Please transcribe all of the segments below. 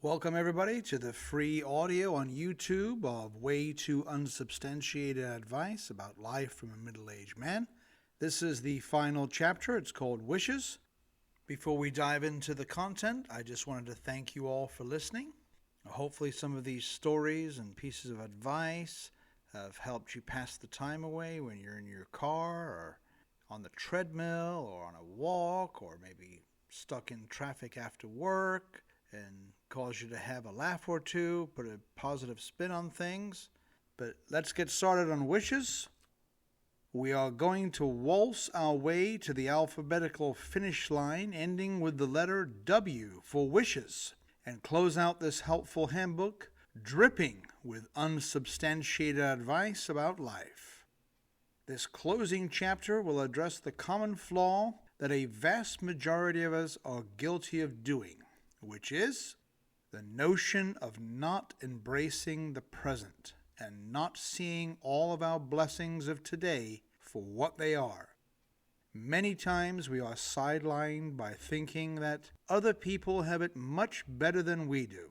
Welcome everybody to the free audio on YouTube of Way Too Unsubstantiated Advice about life from a middle-aged man. This is the final chapter. It's called Wishes. Before we dive into the content, I just wanted to thank you all for listening. Hopefully some of these stories and pieces of advice have helped you pass the time away when you're in your car or on the treadmill or on a walk or maybe stuck in traffic after work, and cause you to have a laugh or two, put a positive spin on things. But let's get started on wishes. We are going to waltz our way to the alphabetical finish line, ending with the letter W for wishes, and close out this helpful handbook dripping with unsubstantiated advice about life. This closing chapter will address the common flaw that a vast majority of us are guilty of doing, which is the notion of not embracing the present and not seeing all of our blessings of today for what they are. Many times we are sidelined by thinking that other people have it much better than we do,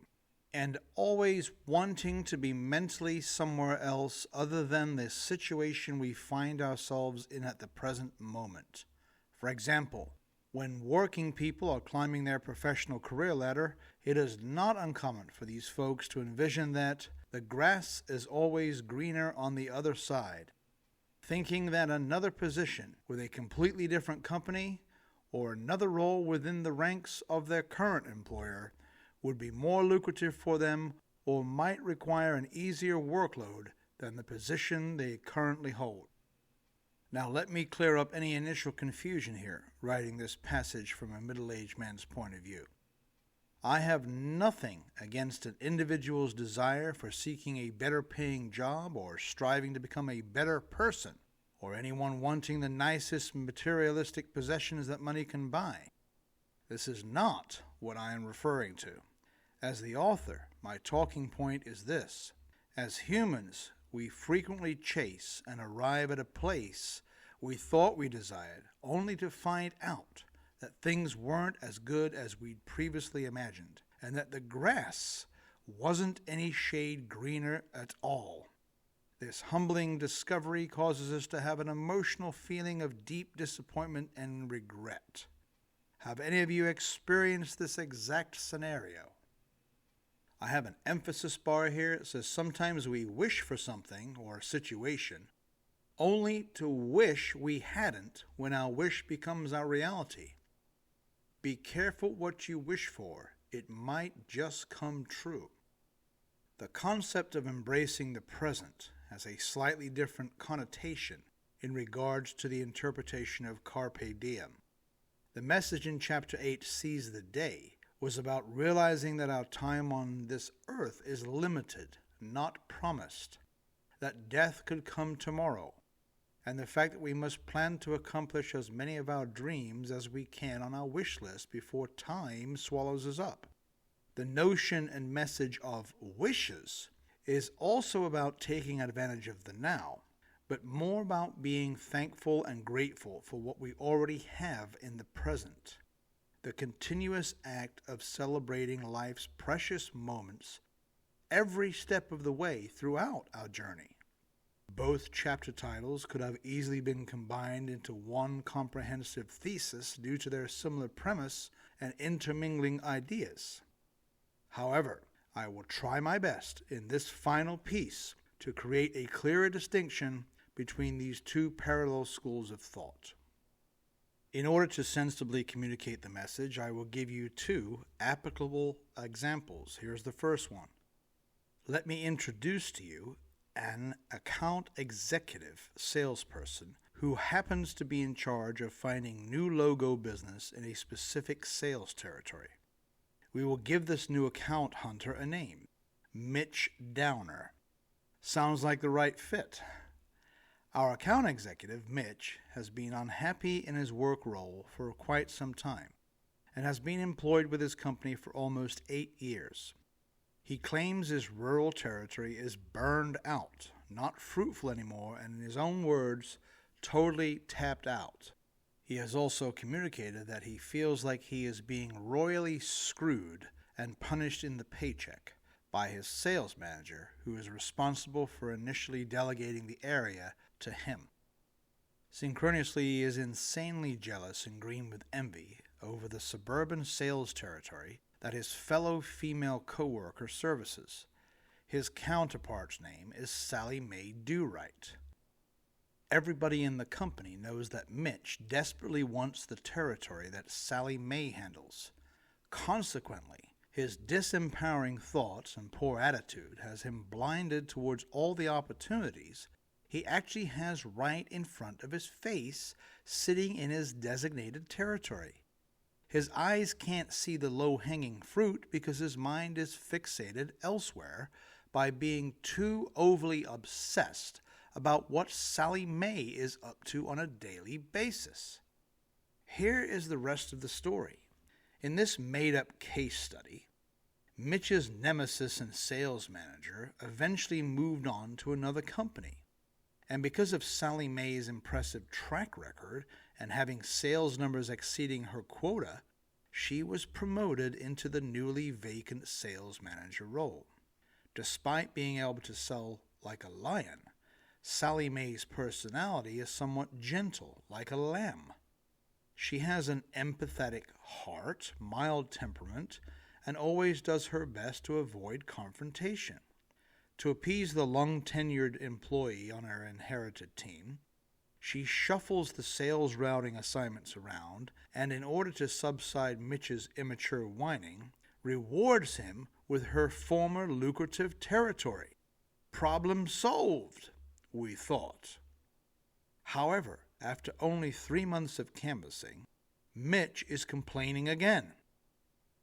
and always wanting to be mentally somewhere else other than the situation we find ourselves in at the present moment. For example, when working people are climbing their professional career ladder, it is not uncommon for these folks to envision that the grass is always greener on the other side, thinking that another position with a completely different company or another role within the ranks of their current employer would be more lucrative for them or might require an easier workload than the position they currently hold. Now let me clear up any initial confusion here, writing this passage from a middle-aged man's point of view. I have nothing against an individual's desire for seeking a better paying job or striving to become a better person, or anyone wanting the nicest materialistic possessions that money can buy. This is not what I am referring to. As the author, my talking point is this. As humans, we frequently chase and arrive at a place we thought we desired, only to find out that things weren't as good as we'd previously imagined, and that the grass wasn't any shade greener at all. This humbling discovery causes us to have an emotional feeling of deep disappointment and regret. Have any of you experienced this exact scenario? I have an emphasis bar here. It says sometimes we wish for something or a situation only to wish we hadn't when our wish becomes our reality. Be careful what you wish for. It might just come true. The concept of embracing the present has a slightly different connotation in regards to the interpretation of carpe diem. The message in chapter 8, Seize the Day, was about realizing that our time on this earth is limited, not promised, that death could come tomorrow, and the fact that we must plan to accomplish as many of our dreams as we can on our wish list before time swallows us up. The notion and message of wishes is also about taking advantage of the now, but more about being thankful and grateful for what we already have in the present. The continuous act of celebrating life's precious moments every step of the way throughout our journey. Both chapter titles could have easily been combined into one comprehensive thesis due to their similar premise and intermingling ideas. However, I will try my best in this final piece to create a clearer distinction between these two parallel schools of thought. In order to sensibly communicate the message, I will give you two applicable examples. Here's the first one. Let me introduce to you an account executive salesperson who happens to be in charge of finding new logo business in a specific sales territory. We will give this new account hunter a name, Mitch Downer. Sounds like the right fit. Our account executive, Mitch, has been unhappy in his work role for quite some time and has been employed with his company for almost 8 years. He claims his rural territory is burned out, not fruitful anymore, and in his own words, totally tapped out. He has also communicated that he feels like he is being royally screwed and punished in the paycheck by his sales manager, who is responsible for initially delegating the area to him. Synchronously, he is insanely jealous and green with envy over the suburban sales territory that his fellow female co-worker services. His counterpart's name is Sally Mae Do-Right. Everybody in the company knows that Mitch desperately wants the territory that Sally Mae handles. Consequently, his disempowering thoughts and poor attitude has him blinded towards all the opportunities he actually has right in front of his face, sitting in his designated territory. His eyes can't see the low-hanging fruit because his mind is fixated elsewhere by being too overly obsessed about what Sally Mae is up to on a daily basis. Here is the rest of the story. In this made-up case study, Mitch's nemesis and sales manager eventually moved on to another company. And because of Sally Mae's impressive track record and having sales numbers exceeding her quota, she was promoted into the newly vacant sales manager role. Despite being able to sell like a lion, Sally Mae's personality is somewhat gentle, like a lamb. She has an empathetic heart, mild temperament, and always does her best to avoid confrontation. To appease the long-tenured employee on her inherited team, she shuffles the sales routing assignments around, and in order to subside Mitch's immature whining, rewards him with her former lucrative territory. Problem solved, we thought. However, after only 3 months of canvassing, Mitch is complaining again.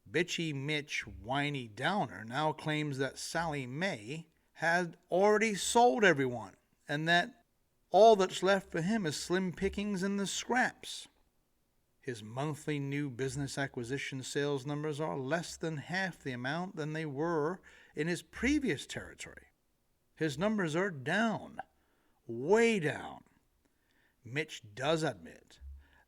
Bitchy Mitch Whiny Downer now claims that Sally Mae had already sold everyone, and that all that's left for him is slim pickings in the scraps. His monthly new business acquisition sales numbers are less than half the amount than they were in his previous territory. His numbers are down, way down. Mitch does admit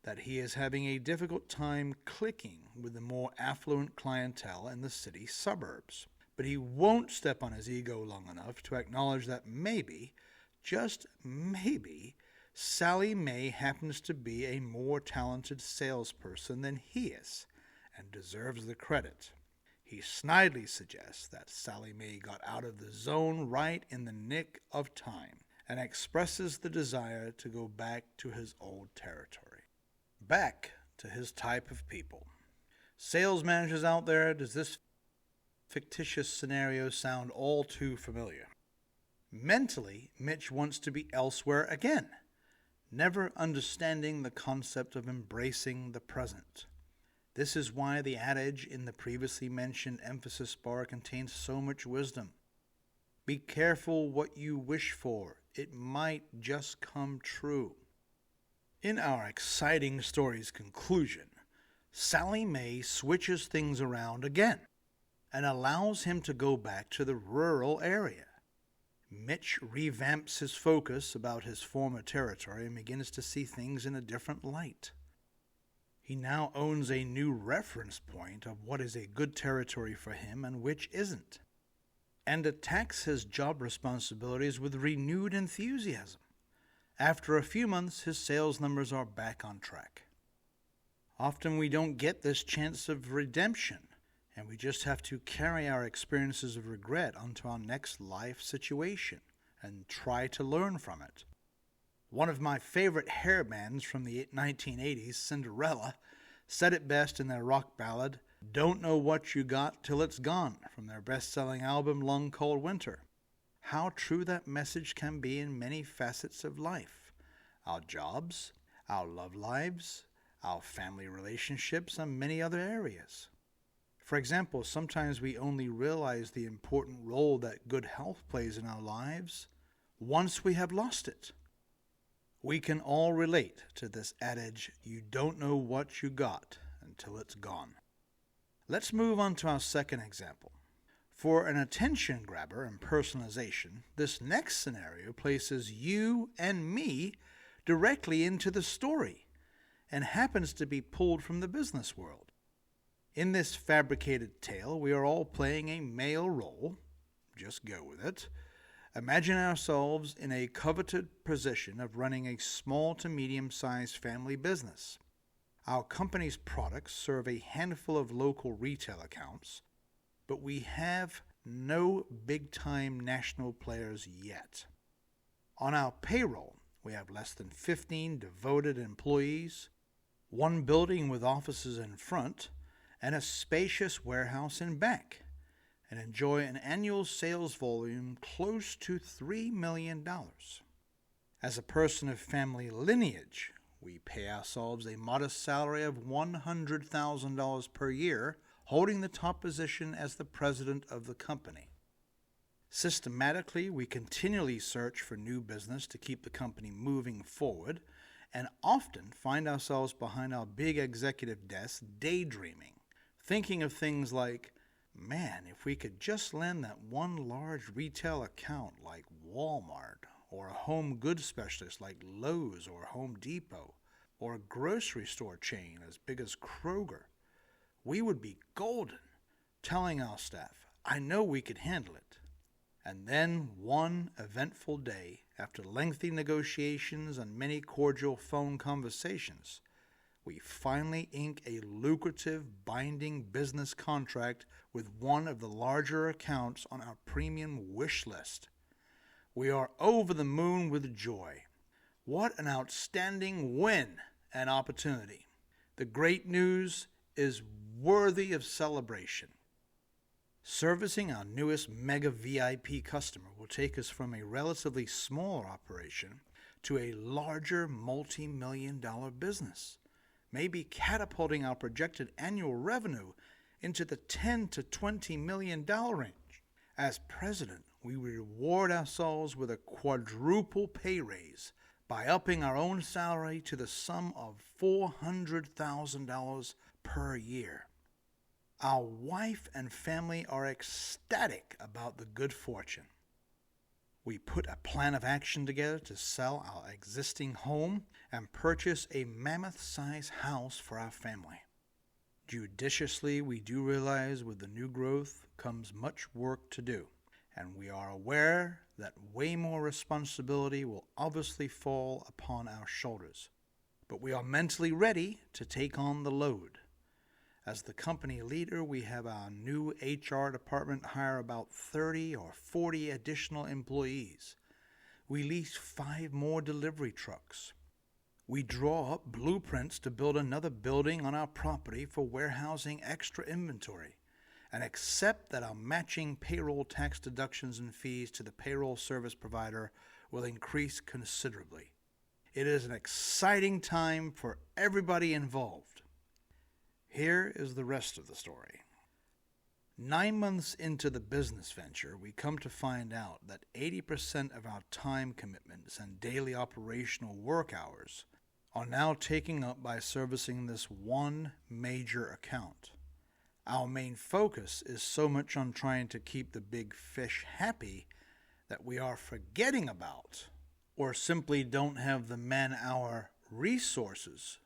that he is having a difficult time clicking with the more affluent clientele in the city suburbs. But he won't step on his ego long enough to acknowledge that maybe, just maybe, Sally Mae happens to be a more talented salesperson than he is, and deserves the credit. He snidely suggests that Sally Mae got out of the zone right in the nick of time, and expresses the desire to go back to his old territory. Back to his type of people. Sales managers out there, does this fictitious scenario sound all too familiar? Mentally, Mitch wants to be elsewhere again, never understanding the concept of embracing the present. This is why the adage in the previously mentioned emphasis bar contains so much wisdom. Be careful what you wish for. It might just come true. In our exciting story's conclusion, Sally Mae switches things around again and allows him to go back to the rural area. Mitch revamps his focus about his former territory and begins to see things in a different light. He now owns a new reference point of what is a good territory for him and which isn't, and attacks his job responsibilities with renewed enthusiasm. After a few months, his sales numbers are back on track. Often we don't get this chance of redemption, and we just have to carry our experiences of regret onto our next life situation and try to learn from it. One of my favorite hair bands from the 1980s, Cinderella, said it best in their rock ballad, "Don't Know What You Got Till It's Gone," from their best-selling album Long Cold Winter. How true that message can be in many facets of life. Our jobs, our love lives, our family relationships, and many other areas. For example, sometimes we only realize the important role that good health plays in our lives once we have lost it. We can all relate to this adage, you don't know what you got until it's gone. Let's move on to our second example. For an attention grabber and personalization, this next scenario places you and me directly into the story and happens to be pulled from the business world. In this fabricated tale, we are all playing a male role. Just go with it. Imagine ourselves in a coveted position of running a small to medium-sized family business. Our company's products serve a handful of local retail accounts, but we have no big-time national players yet. On our payroll, we have less than 15 devoted employees, one building with offices in front, and a spacious warehouse in back, and enjoy an annual sales volume close to $3 million. As a person of family lineage, we pay ourselves a modest salary of $100,000 per year, holding the top position as the president of the company. Systematically, we continually search for new business to keep the company moving forward, and often find ourselves behind our big executive desk daydreaming, thinking of things like, man, if we could just land that one large retail account like Walmart, or a home goods specialist like Lowe's or Home Depot, or a grocery store chain as big as Kroger, we would be golden, telling our staff, I know we could handle it. And then one eventful day, after lengthy negotiations and many cordial phone conversations, we finally ink a lucrative binding business contract with one of the larger accounts on our premium wish list. We are over the moon with joy. What an outstanding win and opportunity. The great news is worthy of celebration. Servicing our newest mega VIP customer will take us from a relatively smaller operation to a larger multi-million-dollar business, maybe catapulting our projected annual revenue into the $10 to $20 million range. As president, we reward ourselves with a quadruple pay raise by upping our own salary to the sum of $400,000 per year. Our wife and family are ecstatic about the good fortune. We put a plan of action together to sell our existing home and purchase a mammoth-sized house for our family. Judiciously, we do realize with the new growth comes much work to do, and we are aware that way more responsibility will obviously fall upon our shoulders. But we are mentally ready to take on the load. As the company leader, we have our new HR department hire about 30 or 40 additional employees. We lease 5 more delivery trucks. We draw up blueprints to build another building on our property for warehousing extra inventory, and accept that our matching payroll tax deductions and fees to the payroll service provider will increase considerably. It is an exciting time for everybody involved. Here is the rest of the story. 9 months into the business venture, we come to find out that 80% of our time commitments and daily operational work hours are now taken up by servicing this one major account. Our main focus is so much on trying to keep the big fish happy that we are forgetting about, or simply don't have the man-hour resources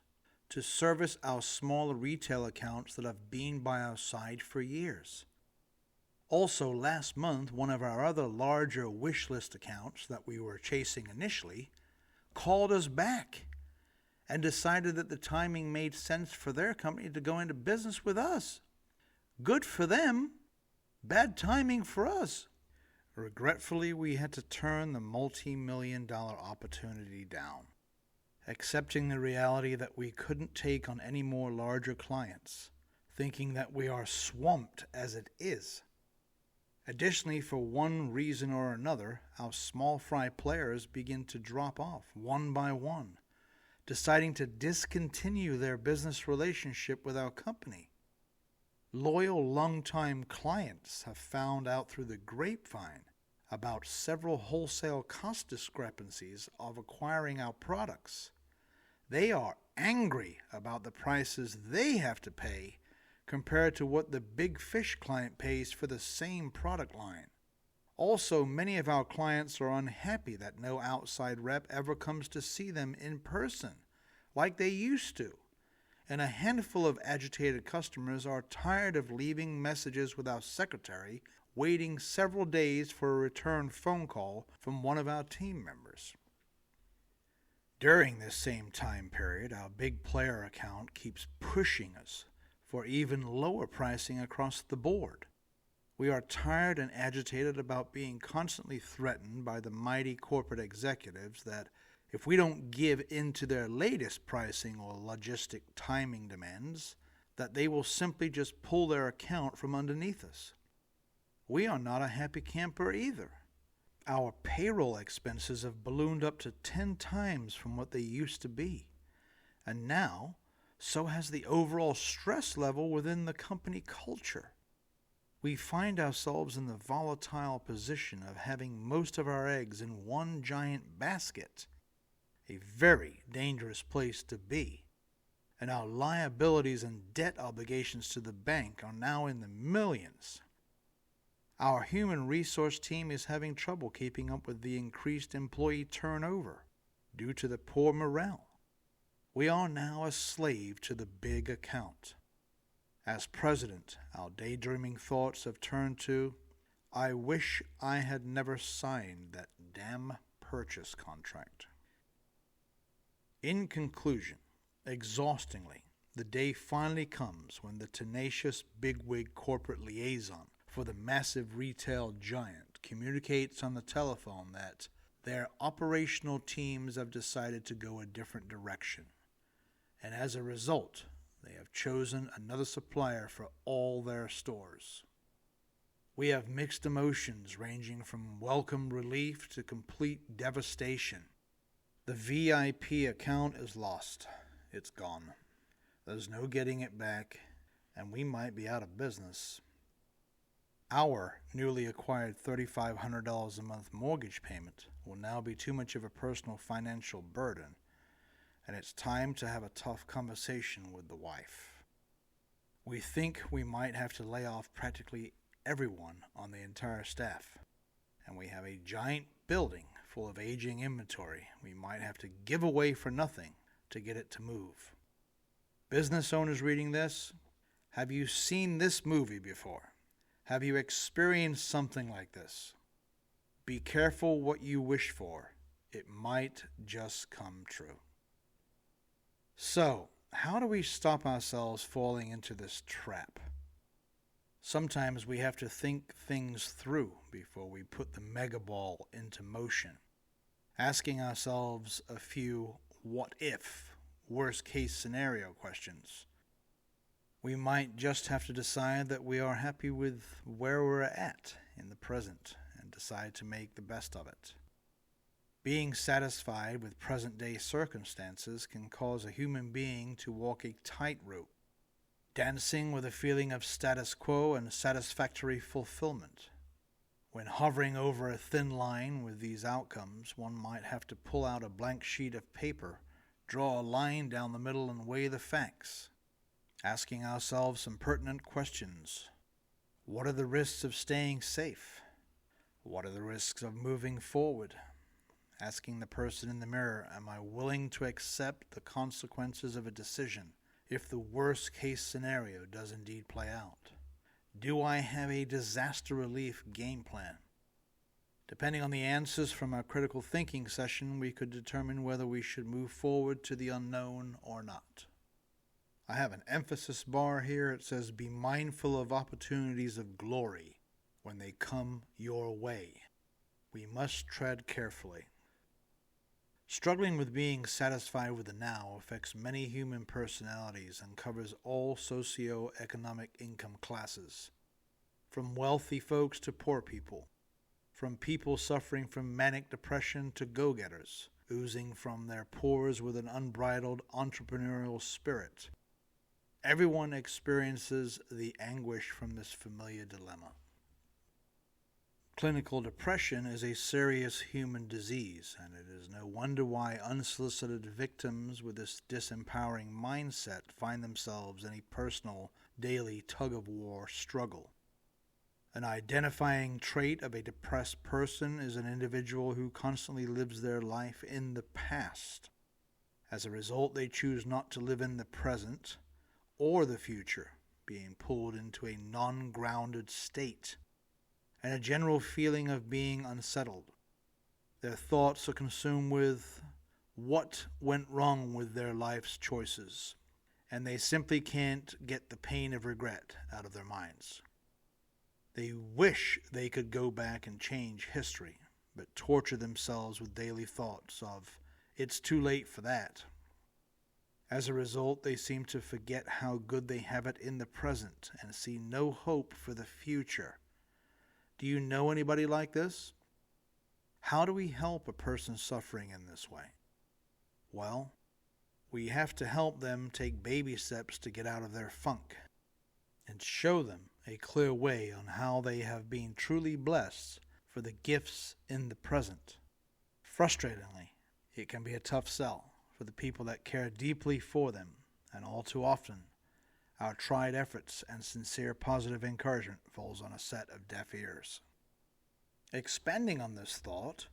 to service our smaller retail accounts that have been by our side for years. Also, last month, one of our other larger wish list accounts that we were chasing initially called us back and decided that the timing made sense for their company to go into business with us. Good for them, bad timing for us. Regretfully, we had to turn the multi-million-dollar opportunity down, accepting the reality that we couldn't take on any more larger clients, thinking that we are swamped as it is. Additionally, for one reason or another, our small fry players begin to drop off one by one, deciding to discontinue their business relationship with our company. Loyal long-time clients have found out through the grapevine about several wholesale cost discrepancies of acquiring our products. They are angry about the prices they have to pay compared to what the big fish client pays for the same product line. Also, many of our clients are unhappy that no outside rep ever comes to see them in person like they used to, and a handful of agitated customers are tired of leaving messages with our secretary, waiting several days for a return phone call from one of our team members. During this same time period, our big player account keeps pushing us for even lower pricing across the board. We are tired and agitated about being constantly threatened by the mighty corporate executives that if we don't give in to their latest pricing or logistic timing demands, that they will simply just pull their account from underneath us. We are not a happy camper either. Our payroll expenses have ballooned up to 10 times from what they used to be. And now, so has the overall stress level within the company culture. We find ourselves in the volatile position of having most of our eggs in one giant basket, a very dangerous place to be, and our liabilities and debt obligations to the bank are now in the millions. Our human resource team is having trouble keeping up with the increased employee turnover due to the poor morale. We are now a slave to the big account. As president, our daydreaming thoughts have turned to, I wish I had never signed that damn purchase contract. In conclusion, exhaustingly, the day finally comes when the tenacious bigwig corporate liaison for the massive retail giant communicates on the telephone that their operational teams have decided to go a different direction, and as a result, they have chosen another supplier for all their stores. We have mixed emotions ranging from welcome relief to complete devastation. The VIP account is lost. It's gone. There's no getting it back, and we might be out of business. Our newly acquired $3,500 a month mortgage payment will now be too much of a personal financial burden, and it's time to have a tough conversation with the wife. We think we might have to lay off practically everyone on the entire staff, and we have a giant building full of aging inventory we might have to give away for nothing to get it to move. Business owners reading this, have you seen this movie before? Have you experienced something like this? Be careful what you wish for. It might just come true. So, how do we stop ourselves falling into this trap? Sometimes we have to think things through before we put the mega ball into motion, asking ourselves a few what-if, worst-case scenario questions. We might just have to decide that we are happy with where we're at in the present and decide to make the best of it. Being satisfied with present-day circumstances can cause a human being to walk a tightrope, dancing with a feeling of status quo and satisfactory fulfillment. When hovering over a thin line with these outcomes, one might have to pull out a blank sheet of paper, draw a line down the middle and weigh the facts, asking ourselves some pertinent questions. What are the risks of staying safe? What are the risks of moving forward? Asking the person in the mirror, am I willing to accept the consequences of a decision if the worst-case scenario does indeed play out? Do I have a disaster relief game plan? Depending on the answers from our critical thinking session, we could determine whether we should move forward to the unknown or not. I have an emphasis bar here. It says, be mindful of opportunities of glory when they come your way. We must tread carefully. Struggling with being satisfied with the now affects many human personalities and covers all socio-economic income classes, from wealthy folks to poor people, from people suffering from manic depression to go-getters, oozing from their pores with an unbridled entrepreneurial spirit. Everyone experiences the anguish from this familiar dilemma. Clinical depression is a serious human disease, and it is no wonder why unsolicited victims with this disempowering mindset find themselves in a personal, daily tug-of-war struggle. An identifying trait of a depressed person is an individual who constantly lives their life in the past, As a result, they choose not to live in the present or the future, being pulled into a non-grounded state and a general feeling of being unsettled. Their thoughts are consumed with what went wrong with their life's choices, and they simply can't get the pain of regret out of their minds. They wish they could go back and change history, but torture themselves with daily thoughts of, "It's too late for that." As a result, they seem to forget how good they have it in the present and see no hope for the future. Do you know anybody like this? How do we help a person suffering in this way? Well, we have to help them take baby steps to get out of their funk and show them a clear way on how they have been truly blessed for the gifts in the present. Frustratingly, it can be a tough sell for the people that care deeply for them, and all too often, our tried efforts and sincere positive encouragement falls on a set of deaf ears. Expanding on this thought,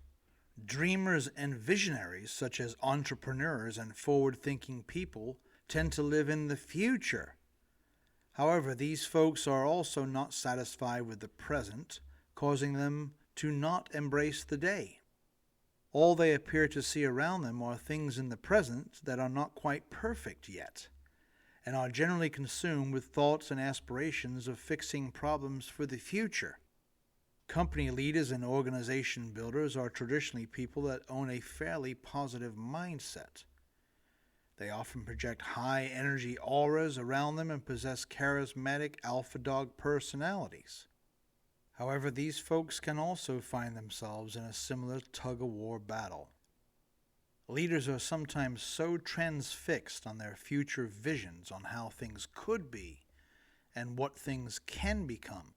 dreamers and visionaries such as entrepreneurs and forward-thinking people tend to live in the future. However, these folks are also not satisfied with the present, causing them to not embrace the day. All they appear to see around them are things in the present that are not quite perfect yet, and are generally consumed with thoughts and aspirations of fixing problems for the future. Company leaders and organization builders are traditionally people that own a fairly positive mindset. They often project high-energy auras around them and possess charismatic alpha dog personalities. However, these folks can also find themselves in a similar tug-of-war battle. Leaders are sometimes so transfixed on their future visions on how things could be and what things can become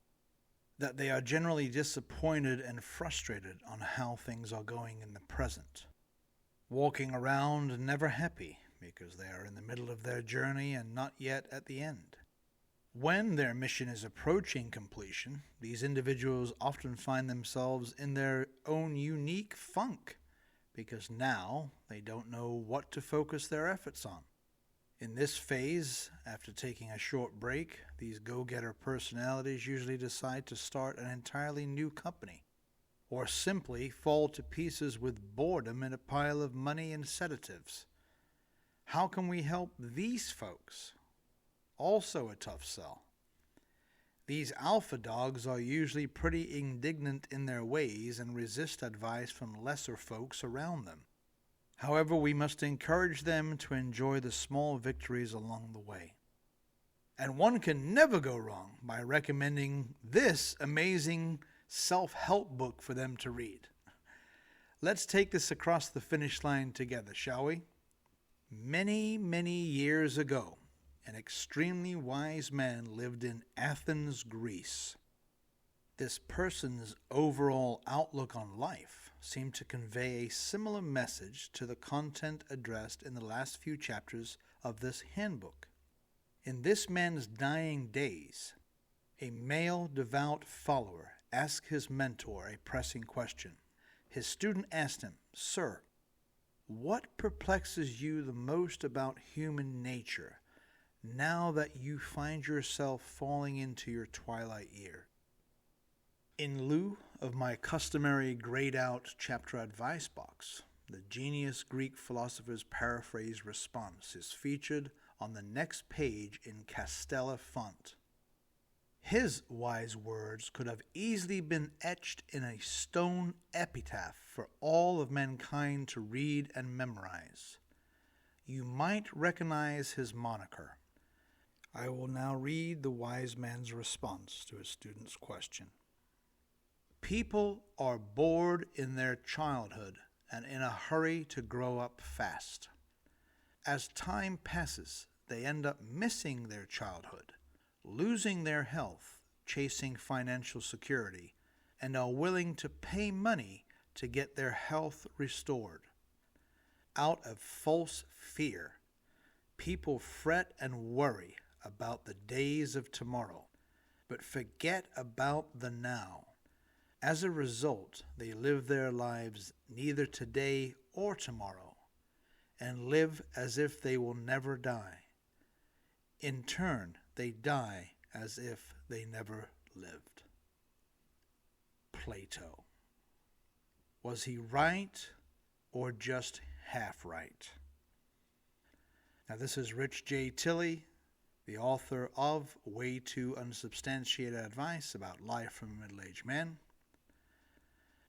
that they are generally disappointed and frustrated on how things are going in the present, walking around never happy because they are in the middle of their journey and not yet at the end. When their mission is approaching completion, these individuals often find themselves in their own unique funk because now they don't know what to focus their efforts on. In this phase, after taking a short break, these go-getter personalities usually decide to start an entirely new company, or simply fall to pieces with boredom in a pile of money and sedatives. How can we help these folks? Also a tough sell. These alpha dogs are usually pretty indignant in their ways and resist advice from lesser folks around them. However, we must encourage them to enjoy the small victories along the way. And one can never go wrong by recommending this amazing self-help book for them to read. Let's take this across the finish line together, shall we? Many, many years ago, an extremely wise man lived in Athens, Greece. This person's overall outlook on life seemed to convey a similar message to the content addressed in the last few chapters of this handbook. In this man's dying days, a male devout follower asked his mentor a pressing question. His student asked him, "Sir, what perplexes you the most about human nature now that you find yourself falling into your twilight year?" In lieu of my customary grayed-out chapter advice box, the genius Greek philosopher's paraphrase response is featured on the next page in Castella font. His wise words could have easily been etched in a stone epitaph for all of mankind to read and memorize. You might recognize his moniker. I will now read the wise man's response to his student's question. People are bored in their childhood and in a hurry to grow up fast. As time passes, they end up missing their childhood, losing their health, chasing financial security, and are willing to pay money to get their health restored. Out of false fear, people fret and worry about the days of tomorrow, but forget about the now. As a result, they live their lives neither today or tomorrow, and live as if they will never die. In turn, they die as if they never lived. Plato. Was he right or just half right? Now, this is Rich J. Tilley, the author of Way Too Unsubstantiated Advice about Life from a Middle-Aged Man.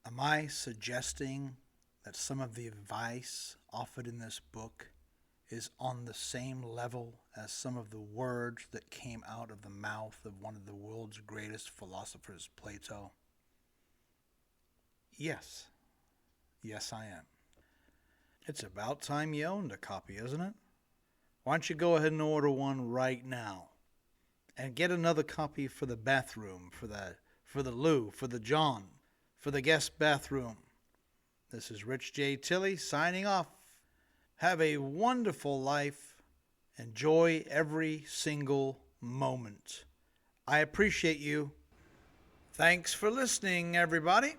Am I suggesting that some of the advice offered in this book is on the same level as some of the words that came out of the mouth of one of the world's greatest philosophers, Plato? Yes. Yes, I am. It's about time you owned a copy, isn't it? Why don't you go ahead and order one right now? And get another copy for the bathroom, for the loo, for the John, for the guest bathroom. This is Rich J. Tilley signing off. Have a wonderful life. Enjoy every single moment. I appreciate you. Thanks for listening, everybody.